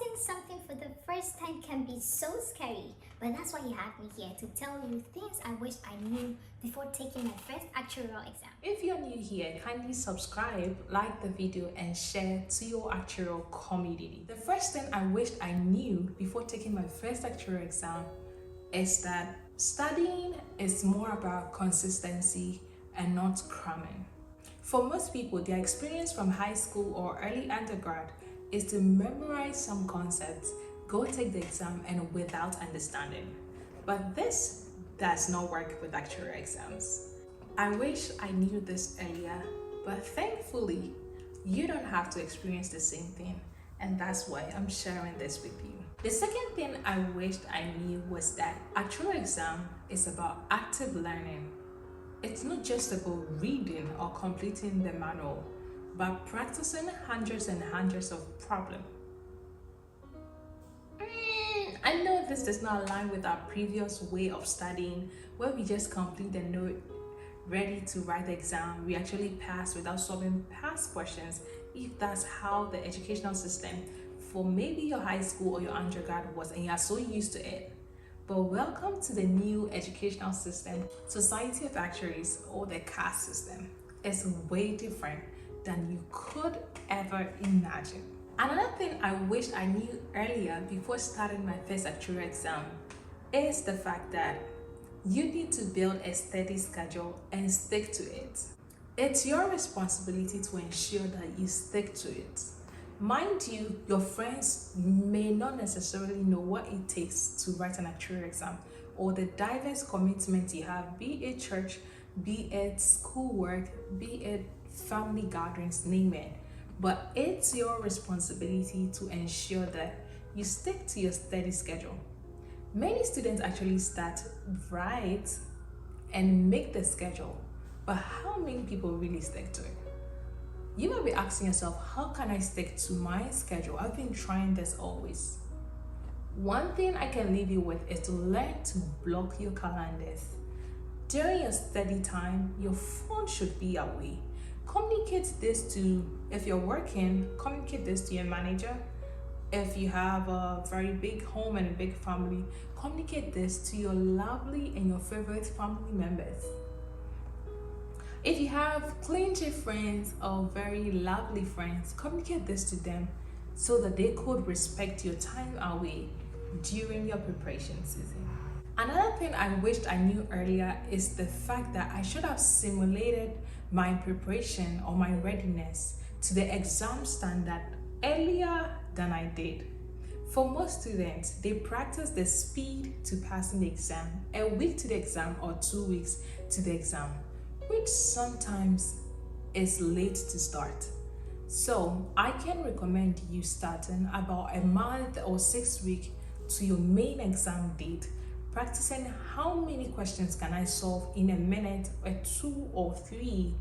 Starting something for the first time can be so scary, but that's why you have me here to tell you things I wish I knew before taking my first actuarial exam. If you're new here, kindly subscribe, like the video, and share to your actuarial community. The first thing I wished I knew before taking my first actuarial exam is that studying is more about consistency and not cramming. For most people, their experience from high school or early undergrad is to memorize some concepts, go take the exam, and without understanding. But this does not work with actuarial exams. I wish I knew this earlier, but thankfully, you don't have to experience the same thing, and that's why I'm sharing this with you. The second thing I wished I knew was that actual exam is about active learning. It's not just about reading or completing the manual, but practicing hundreds and hundreds of problems. I know this does not align with our previous way of studying, where we just complete the note ready to write the exam. We actually pass without solving past questions, if that's how the educational system for maybe your high school or your undergrad was and you are so used to it. But welcome to the new educational system. Society of Actuaries, or the caste system, is way different than you could ever imagine. Another thing I wish I knew earlier before starting my first actuarial exam is the fact that you need to build a steady schedule and stick to it. It's your responsibility to ensure that you stick to it. Mind you, your friends may not necessarily know what it takes to write an actuarial exam or the diverse commitments you have, be it church, be it schoolwork, be it family gatherings, name it. But it's your responsibility to ensure that you stick to your steady schedule. Many students actually start right and make the schedule, but how many people really stick to it? You might be asking yourself, how can I stick to my schedule? I've been trying this always. One thing I can leave you with is to learn to block your calendars. During your study time, your phone should be away. Communicate this to, if you're working, communicate this to your manager. If you have a very big home and a big family, communicate this to your lovely and your favorite family members. If you have clingy friends or very lovely friends, communicate this to them so that they could respect your time away during your preparation season. Another thing I wished I knew earlier is the fact that I should have simulated my preparation or my readiness to the exam standard earlier than I did. For most students, they practice the speed to passing the exam, a week to the exam or 2 weeks to the exam, which sometimes is late to start. So I can recommend you starting about a month or 6 weeks to your main exam date, practicing how many questions can I solve in a minute or 2 or 3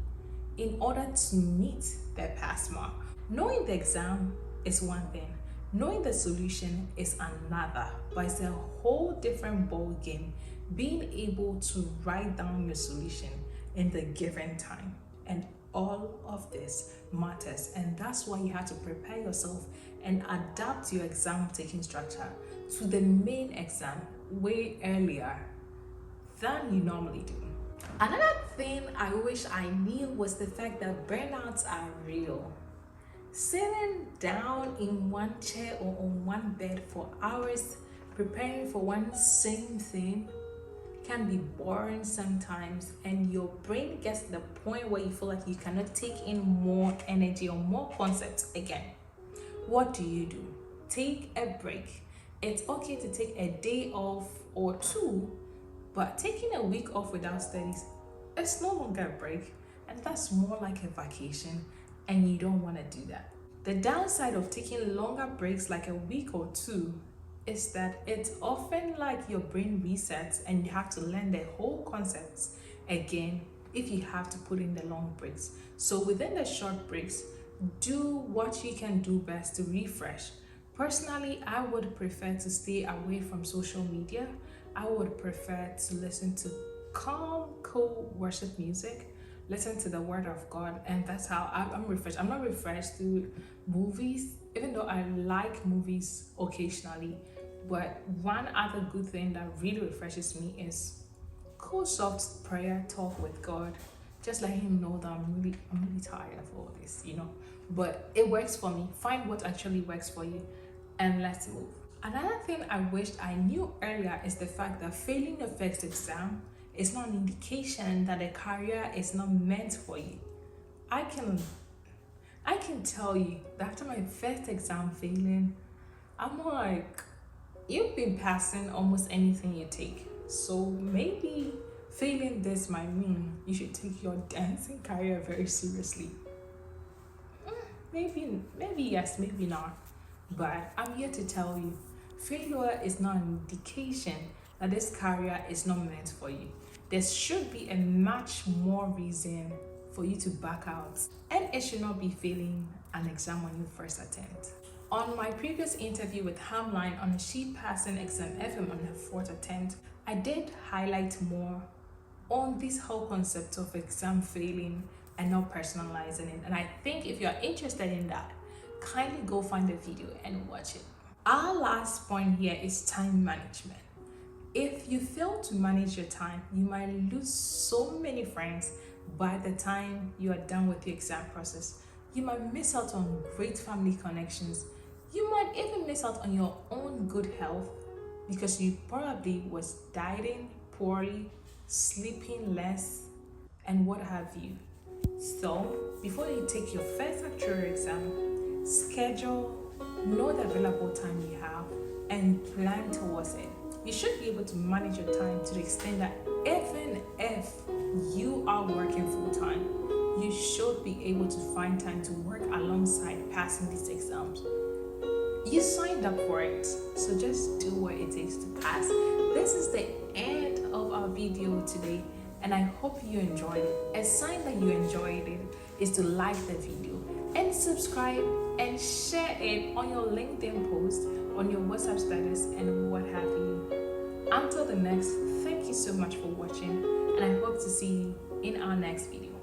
in order to meet the pass mark. Knowing the exam is one thing, knowing the solution is another, but it's a whole different ball game being able to write down your solution in the given time. And all of this matters, and that's why you have to prepare yourself and adapt your exam taking structure to the main exam way earlier than you normally do. Another thing I wish I knew was the fact that burnouts are real. Sitting down in one chair or on one bed for hours preparing for one same thing can be boring sometimes, and your brain gets to the point where you feel like you cannot take in more energy or more concepts again. What do? Take a break. It's okay to take a day off or 2, but taking a week off without studies is no longer a break, and that's more like a vacation, and you don't want to do that. The downside of taking longer breaks like a week or 2 is that it's often like your brain resets and you have to learn the whole concepts again if you have to put in the long breaks. So within the short breaks, do what you can do best to refresh. Personally, I would prefer to stay away from social media. I would prefer to listen to calm, cool worship music, listen to the word of God, and that's how I'm refreshed. I'm not refreshed through movies, even though I like movies occasionally, but one other good thing that really refreshes me is cool soft prayer talk with God. Just let him know that I'm really tired of all this. But it works for me. Find what actually works for you and let's move. Another thing I wished I knew earlier is the fact that failing your first exam is not an indication that a career is not meant for you. I can I can tell you that after my first exam failing, I'm like, you've been passing almost anything you take. So maybe failing this might mean you should take your dancing career very seriously. Maybe yes, maybe not. But I'm here to tell you, failure is not an indication that this career is not meant for you. There should be a much more reason for you to back out, and it should not be failing an exam on your first attempt. On my previous interview with Hamline on she passing exam FM on her fourth attempt, I did highlight more on this whole concept of exam failing and not personalizing it. And I think if you're interested in that, kindly go find the video and watch it. Our last point here is time management. If you fail to manage your time, you might lose so many friends by the time you are done with the exam process. You might miss out on great family connections. You might even miss out on your own good health because you probably was dieting poorly, sleeping less, and what have you. So, before you take your first actuarial exam, schedule, know the available time you have, and plan towards it. You should be able to manage your time to the extent that even if you are working full time, you should be able to find time to work alongside passing these exams. You signed up for it, so just do what it takes to pass. This is the end of our video today, and I hope you enjoyed it. A sign that you enjoyed it is to like the video and subscribe and share it on your LinkedIn post, on your WhatsApp status, and what have you. Until the next, thank you so much for watching, and I hope to see you in our next video.